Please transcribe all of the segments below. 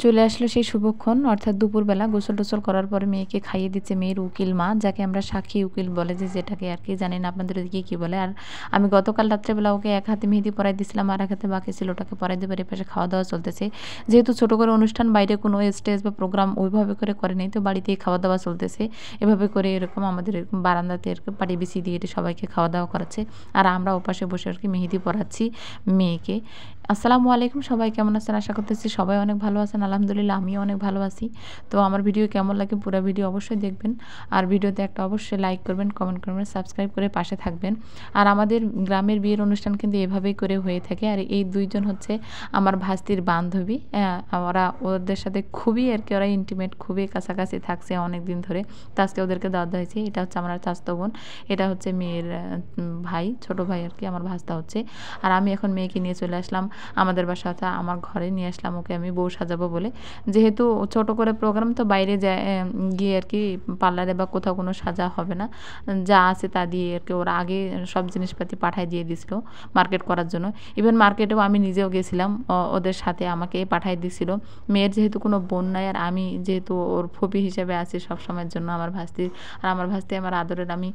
চলে আসলো সেই শুভক্ষণ, অর্থাৎ দুপুরবেলা গোসল টোসল করার পরে মেয়েকে খাইয়ে দিচ্ছে মেয়ের উকিল মা, যাকে আমরা সাক্ষী উকিল বলে, যেটাকে আর কি জানি না আপনাদের ওদিকে কী বলে। আর আমি গতকাল রাত্রেবেলা ওকে এক হাতে মেহেদি পরাই দিয়েছিলাম, আর এক হাতে বাকি ছিল ওটাকে পরাই দেবার। এ পাশে খাওয়া দাওয়া চলতেছে, যেহেতু ছোটো করে অনুষ্ঠান, বাইরে কোনো স্টেজ বা প্রোগ্রাম ওইভাবে করে নেই, তো বাড়িতেই খাওয়া দাওয়া চলতেছে। এভাবে করে এরকম আমাদের এরকম বারান্দাতে এরকম পাটি বিছিয়ে দিয়ে সবাইকে খাওয়া দাওয়া করাচ্ছে, আর আমরা ওপাশে বসে আর কি মেহেদি পরাচ্ছি মেয়েকে। আসসালামু আলাইকুম, সবাই কেমন আছেন? আশা করতেছি সবাই অনেক ভালো আছেন। আলহামদুলিল্লাহ আমিও অনেক ভালো আছি। তো আমার ভিডিও কেমন লাগে পুরো ভিডিও অবশ্যই দেখবেন, আর ভিডিওতে একটা অবশ্যই লাইক করবেন, কমেন্ট করবেন, সাবস্ক্রাইব করে পাশে থাকবেন। আর আমাদের গ্রামের বিয়ের অনুষ্ঠান কিন্তু এভাবেই করে হয়ে থাকে। আর এই দুইজন হচ্ছে আমার ভাস্তির বান্ধবী। ওরা ওদের সাথে খুবই আর কি ওরা ইন্টিমেট, খুবই কাছাকাছি থাকছে অনেক দিন ধরে। তো আজকে ওদেরকে দাওয়াত হয়েছে। এটা হচ্ছে আমার চাচাতো বোন, এটা হচ্ছে মেয়ের ভাই, ছোট ভাই আর কি, আমার ভাস্তা হচ্ছে। আর আমি এখন মেয়েকে নিয়ে চলে আসলাম আমাদের বাসাতে, আমার ঘরে নিয়ে আসলাম ওকে আমি বউ সাজাবো বলে। যেহেতু ছোট করে প্রোগ্রাম, তো বাইরে যায় গিয়ে আর কি পার্লারে বা কোথাও কোনো সাজা হবে না, যা আছে তা দিয়ে আর কি। ওরা আগে সব জিনিসপাতি পাঠায় দিয়ে দিছিল মার্কেট করার জন্য। ইভেন মার্কেটেও আমি নিজেও গেছিলাম, ওদের সাথে আমাকে পাঠাই দিছিল। মেয়ের যেহেতু কোনো বোন নাই, আর আমি যেহেতু ওর ফুপি হিসেবে আছি সবসময়ের জন্য আমার ভাস্তির, আর আমার ভাস্তি আমার আদরের, আমি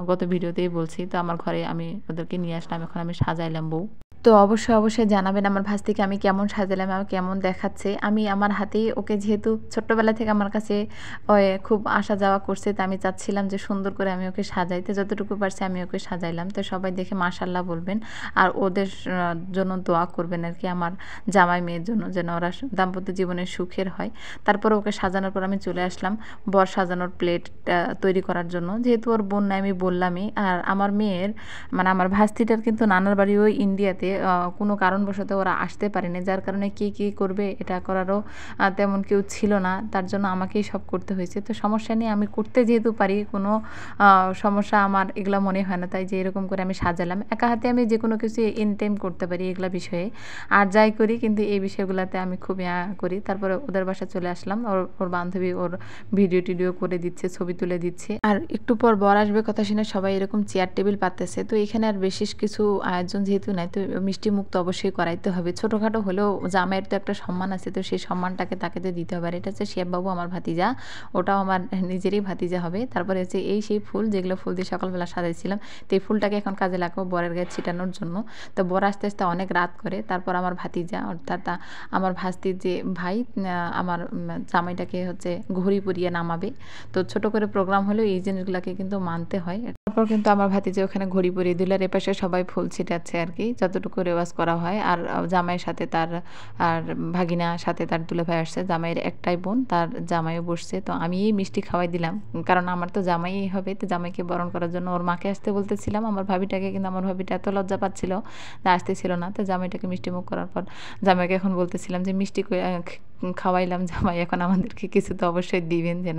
গত ভিডিওতেই বলছি। তো আমার ঘরে আমি ওদেরকে নিয়ে আসলাম, এখন আমি সাজাইলাম বউ। তো অবশ্যই জানাবেন আমার ভাস্তিকে আমি কেমন সাজালাম, আমার কেমন দেখাচ্ছে। আমি আমার হাতেই ওকে, যেহেতু ছোট্টবেলা থেকে আমার কাছে খুব আসা যাওয়া করছে, তো আমি চাচ্ছিলাম যে সুন্দর করে আমি ওকে সাজাইতে, যতটুকু পারছি আমি ওকে সাজাইলাম। তো সবাই দেখে মাশাআল্লাহ বলবেন, আর ওদের জন্য দোয়া করবেন আর কি, আমার জামাই মেয়ের জন্য, যেন ওরা দাম্পত্য জীবনে সুখের হয়। তারপর ওকে সাজানোর পর আমি চলে আসলাম বর সাজানোর প্লেট তৈরি করার জন্য। যেহেতু ওর বোন নাই, আমি বললামই। আর আমার মেয়ের মানে আমার ভাস্তিটার কিন্তু নানার বাড়ি ওই ইন্ডিয়াতে, কোনো কারণবশত ওরা আসতে পারেনি, যার কারণে কী করবে এটা করারও তেমন কেউ ছিল না, তার জন্য আমাকেই সব করতে হয়েছে। তো সমস্যা নেই, আমি করতে যেহেতু পারি, কোনো সমস্যা আমার এগুলা মনে হয় না। তাই যে এরকম করে আমি সাজালাম, একা হাতে আমি যে কোনো কিছু এনি টাইম করতে পারি এগুলা বিষয়ে, আর যাই করি কিন্তু এই বিষয়গুলোতে আমি খুব করি। তারপরে ওদের বাসায় চলে আসলাম, ওর বান্ধবী ওর ভিডিও টিডিও করে দিচ্ছে, ছবি তুলে দিচ্ছে। আর একটু পর বর আসবে কথা শুনে সবাই এরকম চেয়ার টেবিল পাততেছে। তো এখানে আর বিশেষ কিছু আয়োজন যেহেতু নাই, তো মিষ্টি মুখ তো অবশ্যই করাইতে হবে। ছোটোখাটো হলেও জামাইয়ের তো একটা সম্মান আছে, তো সেই সম্মানটাকে তাকে তো দিতে হবে। আর এটা হচ্ছে শিয়াব বাবু, আমার ভাতিজা, ওটাও আমার নিজেরই ভাতিজা হবে। তারপরে হচ্ছে এই সেই ফুল, যেগুলো ফুল দিয়ে সকালবেলা সাজাইছিলাম, তো এই ফুলটাকে এখন কাজে লাগাবো বরের গায়ে ছিটানোর জন্য। তো বর আস্তে আস্তে অনেক রাত করে, তারপর আমার ভাতিজা অর্থাৎ আমার ভাস্তির যে ভাই, আমার জামাইটাকে হচ্ছে ঘড়ি পরিয়ে নামাবে। তো ছোট করে প্রোগ্রাম হলেও এই জিনিসগুলোকে কিন্তু মানতে হয়। তারপর কিন্তু আমার ভাতিজা ওখানে ঘড়ি পরিয়ে দিল, আর এপাশে সবাই ফুল ছিটাচ্ছে আর কি, যতটুকু রেওয়াজ করা হয়। আর জামাইয়ের সাথে তার, আর ভাগিনা সাথে তার দুলাভাই আসছে, জামাইয়ের একটাই বোন, তার জামাইও বসছে। তো আমি এই মিষ্টি খাওয়াই দিলাম, কারণ আমার তো জামাই হবে, তো জামাইকে বরণ করার জন্য ওর মাকে আসতে বলতেছিলাম, আমার ভাবিটাকে, কিন্তু আমার ভাবিটা এত লজ্জা পাচ্ছিল যে আসতেছিল না। তো জামাইটাকে মিষ্টি মুখ করার পর জামাইকে এখন বলতেছিলাম যে মিষ্টি খাওয়াইলাম জামাই, এখন আমাদেরকে কিছু তো অবশ্যই দিবেন যেন।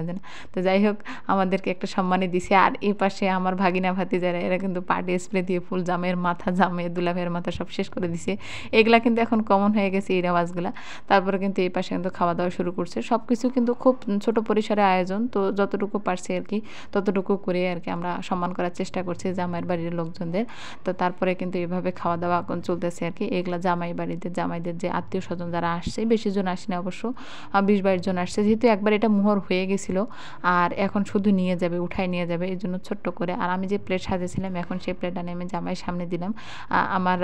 তো যাই হোক, আমাদেরকে একটা সম্মানই দিছে। আর এই পাশে আমার ভাগিনা ভাতিজারা, এরা কিন্তু পার্টি স্প্রে দিয়ে ফুল জামাইয়ের মাথা, জামাইয়ের দুলাভাইয়ের মাথা সব শেষ করে দিছে। এগুলা কিন্তু এখন কমন হয়ে গেছে এই রেওয়াজগুলা। তারপরে কিন্তু এই পাশে কিন্তু খাওয়া দাওয়া শুরু করছে। সব কিছু কিন্তু খুব ছোট পরিসরে আয়োজন, তো যতটুকু পারছি আর কি ততটুকু করে আর কি আমরা সম্মান করার চেষ্টা করছি জামাইয়ের বাড়ির লোকজনদের। তো তারপরে কিন্তু এভাবে খাওয়া দাওয়া চলতেছে আর কি। এগুলা জামাই বাড়িতে জামাইদের যে আত্মীয় স্বজন যারা আসছে, বেশি জন আসেনি অবশ্য, 20-22 জন আসছে। যেহেতু একবার এটা মোহর হয়ে গেছিলো, আর এখন শুধু নিয়ে যাবে, উঠাই নিয়ে যাবে, এই জন্য ছোট্ট করে। আর আমি যে প্লেট সাজেছিলাম, এখন সেই প্লেটটা নিয়ে আমি জামাইয়ের সামনে দিলাম। আমার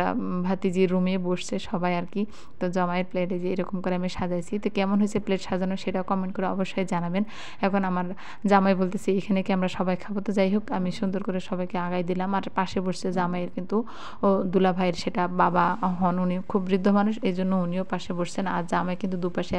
ভাতিজির রুমে বসছে সবাই আর কি। তো জামাইয়ের প্লেটে যে এরকম করে আমি সাজাইছি, তো কেমন হয়েছে প্লেট সাজানো সেটাও কমেন্ট করে অবশ্যই জানাবেন। এখন আমার জামাই বলতেছে এখানে কি আমরা সবাই খাবো? তো যাই হোক, আমি সুন্দর করে সবাইকে আগাই দিলাম। আর পাশে বসছে জামাইয়ের কিন্তু ও দুলা ভাইয়ের সেটা বাবা হন, উনি খুব বৃদ্ধ মানুষ, এই জন্য উনিও পাশে বসছেন। আর জামাই কিন্তু দুপাশে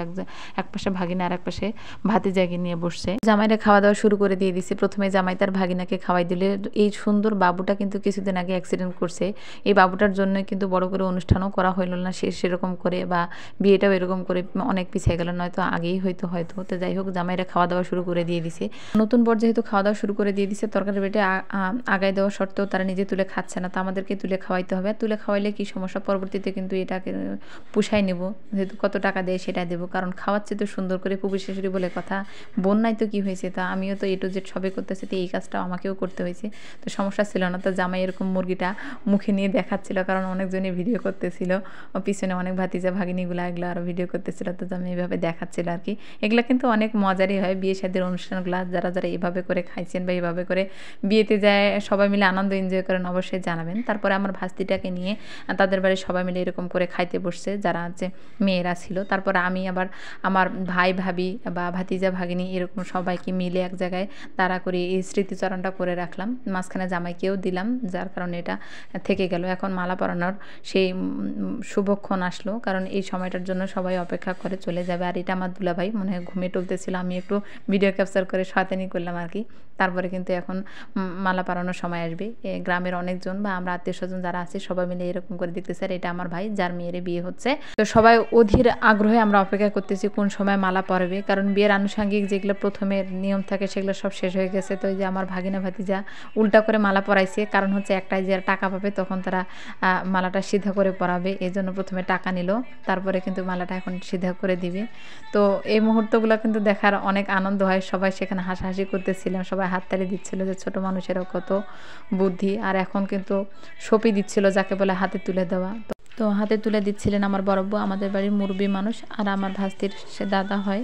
এক পাশে ভাগিনা আর এক পাশে ভাতিজাকে নিয়ে বসছে। জামাইরা খাওয়া দাওয়া শুরু করে দিয়ে দিছে। প্রথমে জামাই তার ভাগিনাকে খাওয়াই দিলে। এই সুন্দর বাবুটা কিন্তু কিছুদিন আগে অ্যাক্সিডেন্ট করছে, এই বাবুটার জন্যই কিন্তু বড় করে অনুষ্ঠানও করা হইল না সেরকম করে, বা বিয়েটাও এরকম করে অনেক পিছিয়ে গেল, নয়তো আগেই হয়তো। তো যাই হোক, জামাইরা খাওয়া দাওয়া শুরু করে দিয়ে দিছে। নতুন বর যেহেতু খাওয়া দাওয়া শুরু করে দিয়ে দিছে, তরকারি বেটে আগায় দেওয়া সত্ত্বেও তারা নিজে তুলে খাচ্ছে না, তো আমাদেরকে তুলে খাওয়াইতে হবে। তুলে খাওয়াইলে কি সমস্যা, পরবর্তীতে কিন্তু এটাকে পুষাই নেব, যেহেতু কত টাকা দেয় সেটা দেবো, কারণ খাওয়াচ্ছে তো সুন্দর করে, ফুপি শাশুড়ি বলে কথা, বোন নাই তো কী হয়েছে, তা আমিও তো A to Z সবই করতেছি, তো এই কাজটাও আমাকেও করতে হয়েছে। তো সমস্যা ছিল না। তো জামাই এরকম মুরগিটা মুখে নিয়ে দেখাচ্ছিল, কারণ অনেকজনই ভিডিও করতেছিল, পিছনে অনেক ভাতিজা ভাগিনীগুলো এগুলো আরও ভিডিও করতেছিল, তো জামাই এইভাবে দেখাচ্ছিল আর কি। এগুলো কিন্তু অনেক মজারই হয় বিয়ে শাদীর অনুষ্ঠানগুলো, যারা যারা এইভাবে করে খাইছেন বা এইভাবে করে বিয়েতে যায় সবাই মিলে আনন্দ এনজয় করেন অবশ্যই জানাবেন। তারপরে আমার ভাস্তিটাকে নিয়ে তাদের বাড়ির সবাই মিলে এরকম করে খাইতে বসছে, যারা হচ্ছে মেয়েরা ছিল। তারপরে আমি আবার আমার ভাই ভাবি বা ভাতিজা ভাগিনী এরকম সবাইকে মিলে এক জায়গায় তাড়া করে এই স্মৃতিচারণটা করে রাখলাম, মাঝখানে জামাইকেও দিলাম, যার কারণে এটা থেকে গেল। এখন মালা পরানোর সেই শুভক্ষণ আসলো, কারণ এই সময়টার জন্য সবাই অপেক্ষা করে চলে যাবে। আর এটা আমার দুলাভাই মনে হয় ঘুমিয়ে টলতেছিল, আমি একটু ভিডিও ক্যাপচার করে শয়তানি করলাম আর কি। তারপরে কিন্তু এখন মালা পরানোর সময় আসবে। গ্রামের অনেকজন বা আমরা আত্মীয়স্বজন যারা আছি সবাই মিলে এরকম করে দেখতেছি। আর এটা আমার ভাই, যার মেয়ের বিয়ে হচ্ছে। তো সবাই অধীর আগ্রহে আমরা অপেক্ষা করতেছি কোন সময় মালা পরাবে, কারণ বিয়ের আনুষঙ্গিক যেগুলো প্রথমের নিয়ম থাকে সেগুলো সব শেষ হয়ে গেছে। তো এই যে আমার ভাগিনা ভাতিজা উল্টা করে মালা পরাইছে, কারণ হচ্ছে একটাই যে টাকা পাবে তখন তারা মালাটা সিধা করে পরাবে, এই জন্য প্রথমে টাকা নিল, তারপরে কিন্তু মালাটা এখন সিধা করে দিবে। তো এই মুহূর্তগুলো কিন্তু দেখার অনেক আনন্দ হয়, সবাই সেখানে হাসাহাসি করতেছিলাম, সবাই হাততালি দিচ্ছিল যে ছোট মানুষেরও কত বুদ্ধি। আর এখন কিন্তু সপি দিচ্ছিল, যাকে বলে হাতে তুলে দেওয়া। তো হাতে তুলে দিচ্ছিলেন আমার বড়ব্বু, আমাদের বাড়ির মুরব্বী মানুষ, আর আমার ভাস্তির সে দাদা হয়।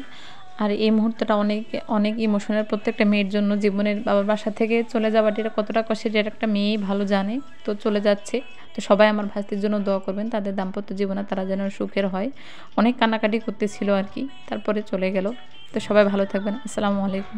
আর এই মুহূর্তটা অনেক অনেক ইমোশনাল প্রত্যেকটা মেয়ের জন্য। জীবনের বাবার বাসা থেকে চলে যাওয়াটা এটা কতটা কষ্টের এটা একটা মেয়েই ভালো জানে। তো চলে যাচ্ছে, তো সবাই আমার ভাস্তির জন্য দোয়া করবেন, তাদের দাম্পত্য জীবনে তারা যেন সুখের হয়। অনেক কান্নাকাটি করতেছিল আর কি, তারপরে চলে গেল। তো সবাই ভালো থাকবেন। আসসালামু আলাইকুম।